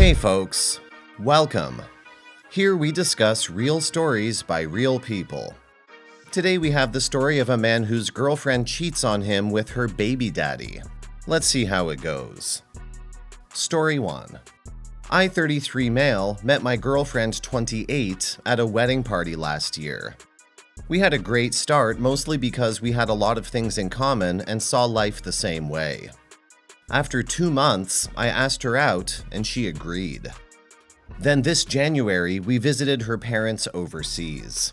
Hey folks, welcome. Here we discuss real stories by real people. Today we have the story of a man whose girlfriend cheats on him with her baby daddy. Let's see how it goes. Story 1. I, 33 male, met my girlfriend, 28, at a wedding party last year. We had a great start, mostly because we had a lot of things in common and saw life the same way. After 2 months, I asked her out, and she agreed. Then this January, we visited her parents overseas.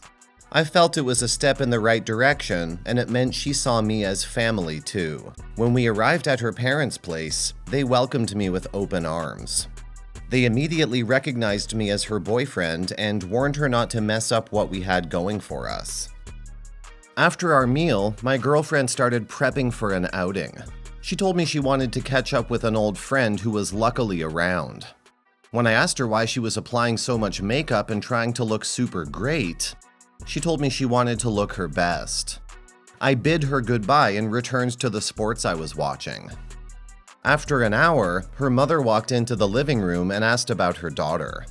I felt it was a step in the right direction, and it meant she saw me as family too. When we arrived at her parents' place, they welcomed me with open arms. They immediately recognized me as her boyfriend and warned her not to mess up what we had going for us. After our meal, my girlfriend started prepping for an outing. She told me she wanted to catch up with an old friend who was luckily around. When I asked her why she was applying so much makeup and trying to look super great, she told me she wanted to look her best. I bid her goodbye and returned to the sports I was watching. After an hour, her mother walked into the living room and asked about her daughter.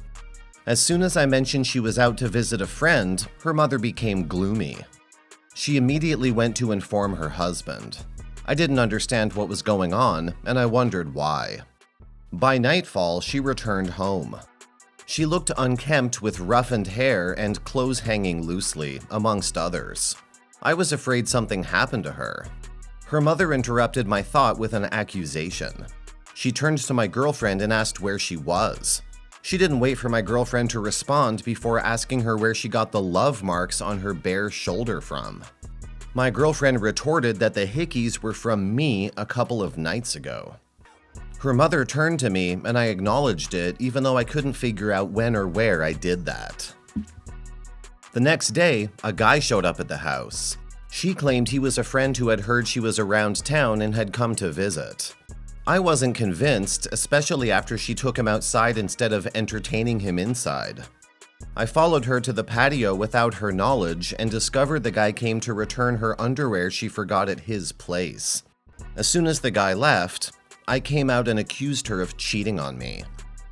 As soon as I mentioned she was out to visit a friend, her mother became gloomy. She immediately went to inform her husband. I didn't understand what was going on, and I wondered why. By nightfall, she returned home. She looked unkempt with roughened hair and clothes hanging loosely, amongst others. I was afraid something happened to her. Her mother interrupted my thought with an accusation. She turned to my girlfriend and asked where she was. She didn't wait for my girlfriend to respond before asking her where she got the love marks on her bare shoulder from. My girlfriend retorted that the hickeys were from me a couple of nights ago. Her mother turned to me and I acknowledged it, even though I couldn't figure out when or where I did that. The next day, a guy showed up at the house. She claimed he was a friend who had heard she was around town and had come to visit. I wasn't convinced, especially after she took him outside instead of entertaining him inside. I followed her to the patio without her knowledge and discovered the guy came to return her underwear she forgot at his place. As soon as the guy left, I came out and accused her of cheating on me.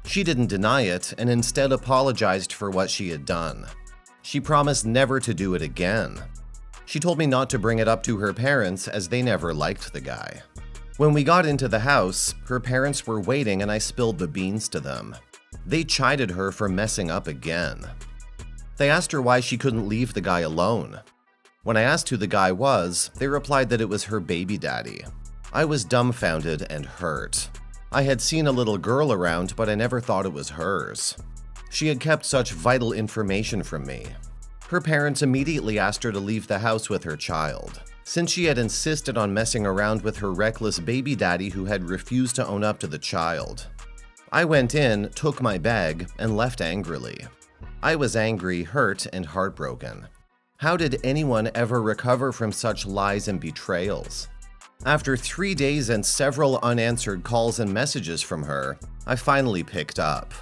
She didn't deny it and instead apologized for what she had done. She promised never to do it again. She told me not to bring it up to her parents as they never liked the guy. When we got into the house, her parents were waiting and I spilled the beans to them. They chided her for messing up again. They asked her why she couldn't leave the guy alone. When I asked who the guy was, they replied that it was her baby daddy. I was dumbfounded and hurt. I had seen a little girl around, but I never thought it was hers. She had kept such vital information from me. Her parents immediately asked her to leave the house with her child, since she had insisted on messing around with her reckless baby daddy who had refused to own up to the child. I went in, took my bag, and left angrily. I was angry, hurt, and heartbroken. How did anyone ever recover from such lies and betrayals? After 3 days and several unanswered calls and messages from her, I finally picked up.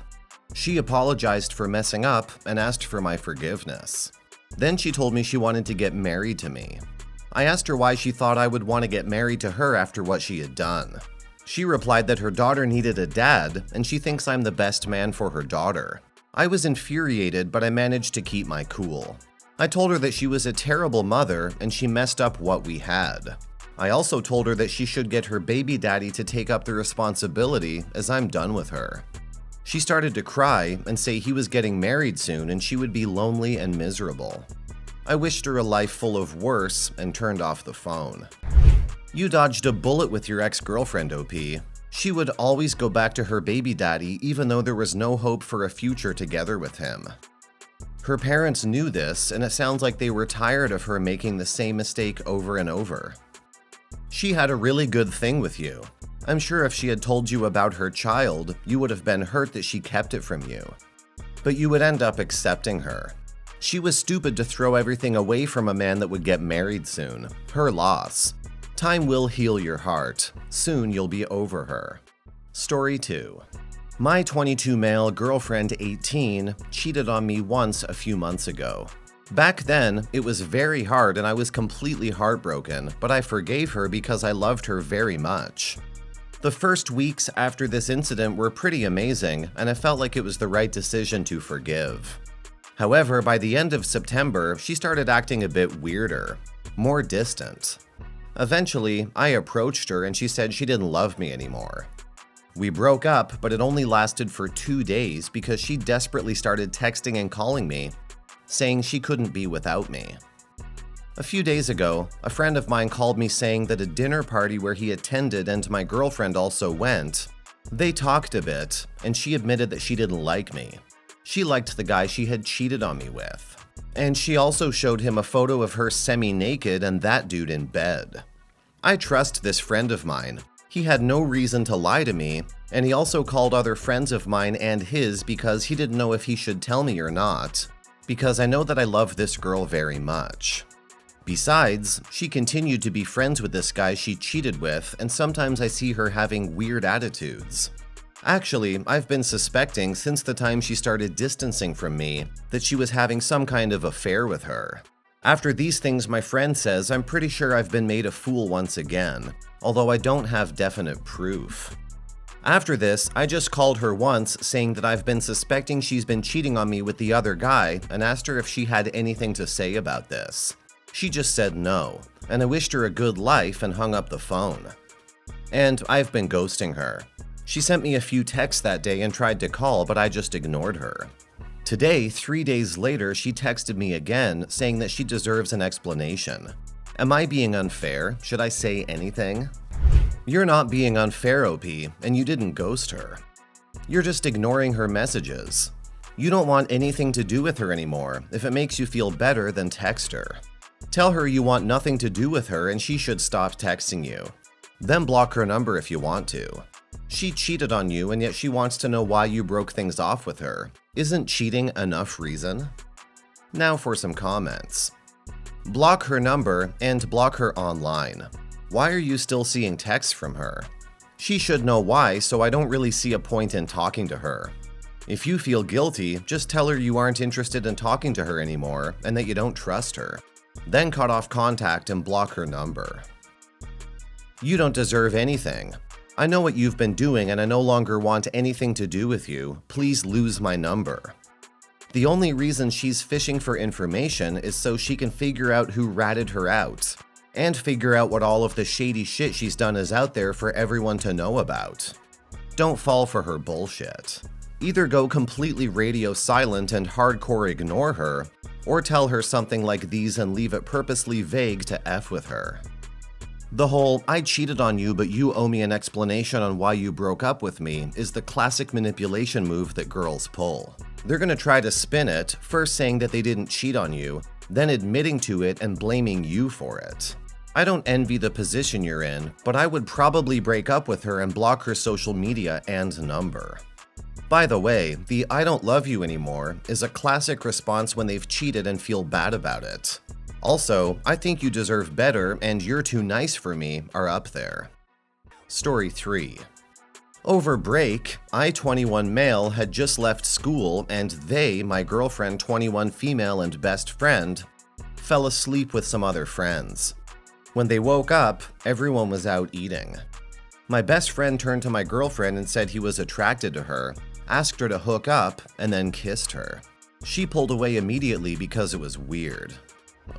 She apologized for messing up and asked for my forgiveness. Then she told me she wanted to get married to me. I asked her why she thought I would want to get married to her after what she had done. She replied that her daughter needed a dad, and she thinks I'm the best man for her daughter. I was infuriated, but I managed to keep my cool. I told her that she was a terrible mother, and she messed up what we had. I also told her that she should get her baby daddy to take up the responsibility, as I'm done with her. She started to cry and say he was getting married soon and she would be lonely and miserable. I wished her a life full of worse and turned off the phone. You dodged a bullet with your ex-girlfriend, OP. She would always go back to her baby daddy even though there was no hope for a future together with him. Her parents knew this, and it sounds like they were tired of her making the same mistake over and over. She had a really good thing with you. I'm sure if she had told you about her child, you would have been hurt that she kept it from you. But you would end up accepting her. She was stupid to throw everything away from a man that would get married soon. Her loss. Time will heal your heart. Soon you'll be over her. Story 2. My 22 male girlfriend, 18, cheated on me once a few months ago. Back then, it was very hard and I was completely heartbroken, but I forgave her because I loved her very much. The first weeks after this incident were pretty amazing, and I felt like it was the right decision to forgive. However, by the end of September, she started acting a bit weirder, more distant. Eventually, I approached her and she said she didn't love me anymore. We broke up, but it only lasted for 2 days because she desperately started texting and calling me, saying she couldn't be without me. A few days ago, a friend of mine called me saying that a dinner party where he attended and my girlfriend also went, they talked a bit, and she admitted that she didn't like me. She liked the guy she had cheated on me with. And she also showed him a photo of her semi-naked and that dude in bed. I trust this friend of mine. He had no reason to lie to me, and he also called other friends of mine and his because he didn't know if he should tell me or not, because I know that I love this girl very much. Besides, she continued to be friends with this guy she cheated with, and sometimes I see her having weird attitudes. Actually, I've been suspecting since the time she started distancing from me that she was having some kind of affair with her. After these things my friend says, I'm pretty sure I've been made a fool once again, although I don't have definite proof. After this, I just called her once saying that I've been suspecting she's been cheating on me with the other guy and asked her if she had anything to say about this. She just said no, and I wished her a good life and hung up the phone. And I've been ghosting her. She sent me a few texts that day and tried to call, but I just ignored her. Today, 3 days later, she texted me again, saying that she deserves an explanation. Am I being unfair? Should I say anything? You're not being unfair, OP, and you didn't ghost her. You're just ignoring her messages. You don't want anything to do with her anymore. If it makes you feel better, then text her. Tell her you want nothing to do with her and she should stop texting you. Then block her number if you want to. She cheated on you and yet she wants to know why you broke things off with her. Isn't cheating enough reason? Now for some comments. Block her number and block her online. Why are you still seeing texts from her? She should know why, so I don't really see a point in talking to her. If you feel guilty, just tell her you aren't interested in talking to her anymore and that you don't trust her. Then cut off contact and block her number. You don't deserve anything. I know what you've been doing and I no longer want anything to do with you. Please lose my number. The only reason she's fishing for information is so she can figure out who ratted her out, and figure out what all of the shady shit she's done is out there for everyone to know about. Don't fall for her bullshit. Either go completely radio silent and hardcore ignore her, or tell her something like these and leave it purposely vague to F with her. The whole, I cheated on you but you owe me an explanation on why you broke up with me is the classic manipulation move that girls pull. They're gonna try to spin it, first saying that they didn't cheat on you, then admitting to it and blaming you for it. I don't envy the position you're in, but I would probably break up with her and block her social media and number. By the way, the I don't love you anymore is a classic response when they've cheated and feel bad about it. Also, I think you deserve better and you're too nice for me are up there. Story 3. Over break, I, 21 male, had just left school and they, my girlfriend, 21 female and best friend, fell asleep with some other friends. When they woke up, everyone was out eating. My best friend turned to my girlfriend and said he was attracted to her, asked her to hook up, and then kissed her. She pulled away immediately because it was weird.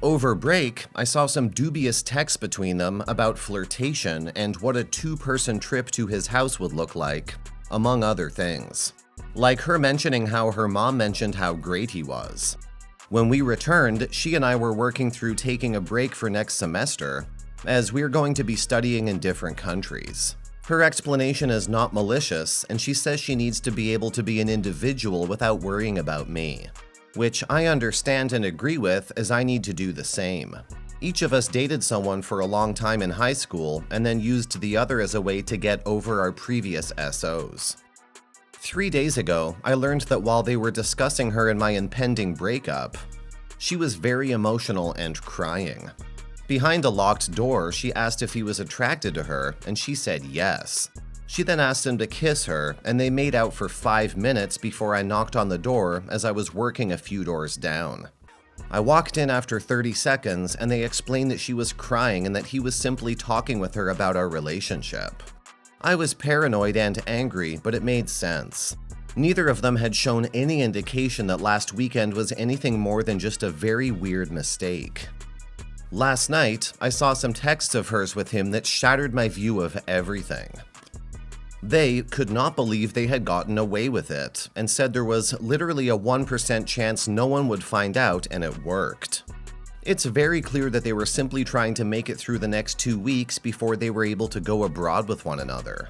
Over break, I saw some dubious texts between them about flirtation and what a two-person trip to his house would look like, among other things. Like her mentioning how her mom mentioned how great he was. When we returned, she and I were working through taking a break for next semester, as we're going to be studying in different countries. Her explanation is not malicious, and she says she needs to be able to be an individual without worrying about me. Which I understand and agree with, as I need to do the same. Each of us dated someone for a long time in high school and then used the other as a way to get over our previous SOs. 3 days ago, I learned that while they were discussing her and my impending breakup, she was very emotional and crying. Behind a locked door, she asked if he was attracted to her, and she said yes. She then asked him to kiss her, and they made out for 5 minutes before I knocked on the door as I was working a few doors down. I walked in after 30 seconds, and they explained that she was crying and that he was simply talking with her about our relationship. I was paranoid and angry, but it made sense. Neither of them had shown any indication that last weekend was anything more than just a very weird mistake. Last night, I saw some texts of hers with him that shattered my view of everything. They could not believe they had gotten away with it and said there was literally a 1% chance no one would find out, and it worked. It's very clear that they were simply trying to make it through the next 2 weeks before they were able to go abroad with one another.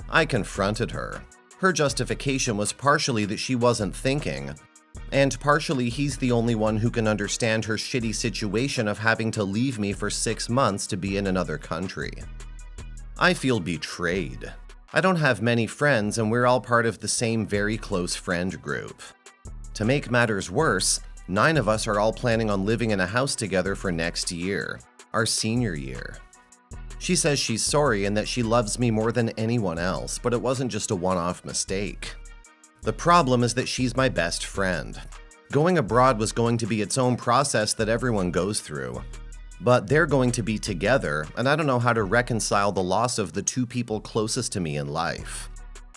I confronted her. Her justification was partially that she wasn't thinking, and partially he's the only one who can understand her shitty situation of having to leave me for 6 months to be in another country. I feel betrayed. I don't have many friends, and we're all part of the same very close friend group. To make matters worse, 9 of us are all planning on living in a house together for next year, our senior year. She says she's sorry and that she loves me more than anyone else, but it wasn't just a one-off mistake. The problem is that she's my best friend. Going abroad was going to be its own process that everyone goes through. But they're going to be together, and I don't know how to reconcile the loss of the 2 people closest to me in life.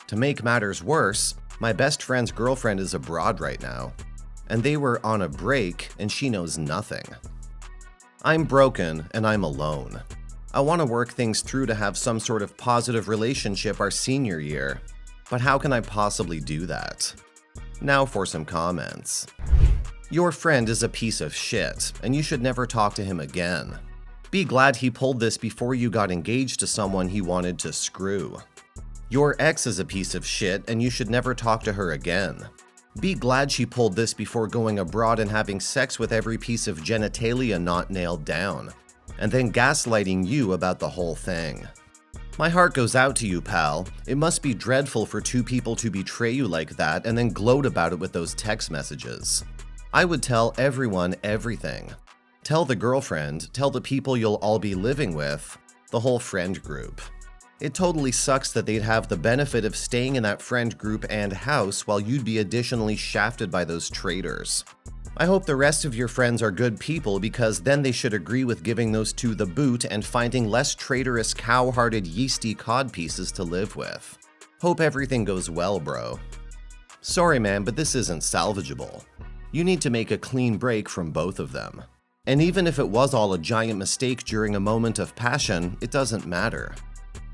To make matters worse, my best friend's girlfriend is abroad right now, and they were on a break and she knows nothing. I'm broken and I'm alone. I want to work things through to have some sort of positive relationship our senior year, but how can I possibly do that? Now for some comments. Your friend is a piece of shit, and you should never talk to him again. Be glad he pulled this before you got engaged to someone he wanted to screw. Your ex is a piece of shit, and you should never talk to her again. Be glad she pulled this before going abroad and having sex with every piece of genitalia not nailed down, and then gaslighting you about the whole thing. My heart goes out to you, pal. It must be dreadful for 2 people to betray you like that and then gloat about it with those text messages. I would tell everyone everything. Tell the girlfriend, tell the people you'll all be living with, the whole friend group. It totally sucks that they'd have the benefit of staying in that friend group and house while you'd be additionally shafted by those traitors. I hope the rest of your friends are good people, because then they should agree with giving those 2 the boot and finding less traitorous cow-hearted yeasty cod pieces to live with. Hope everything goes well, bro. Sorry man, but this isn't salvageable. You need to make a clean break from both of them. And even if it was all a giant mistake during a moment of passion, it doesn't matter.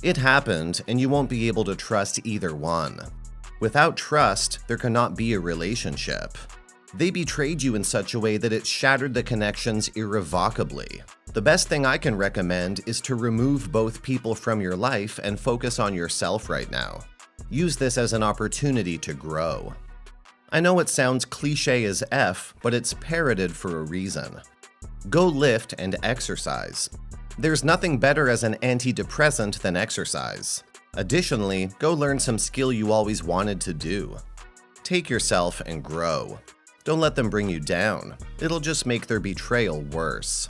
It happened, and you won't be able to trust either one. Without trust, there cannot be a relationship. They betrayed you in such a way that it shattered the connections irrevocably. The best thing I can recommend is to remove both people from your life and focus on yourself right now. Use this as an opportunity to grow. I know it sounds cliche as F, but it's parroted for a reason. Go lift and exercise. There's nothing better as an antidepressant than exercise. Additionally, go learn some skill you always wanted to do. Take yourself and grow. Don't let them bring you down. It'll just make their betrayal worse.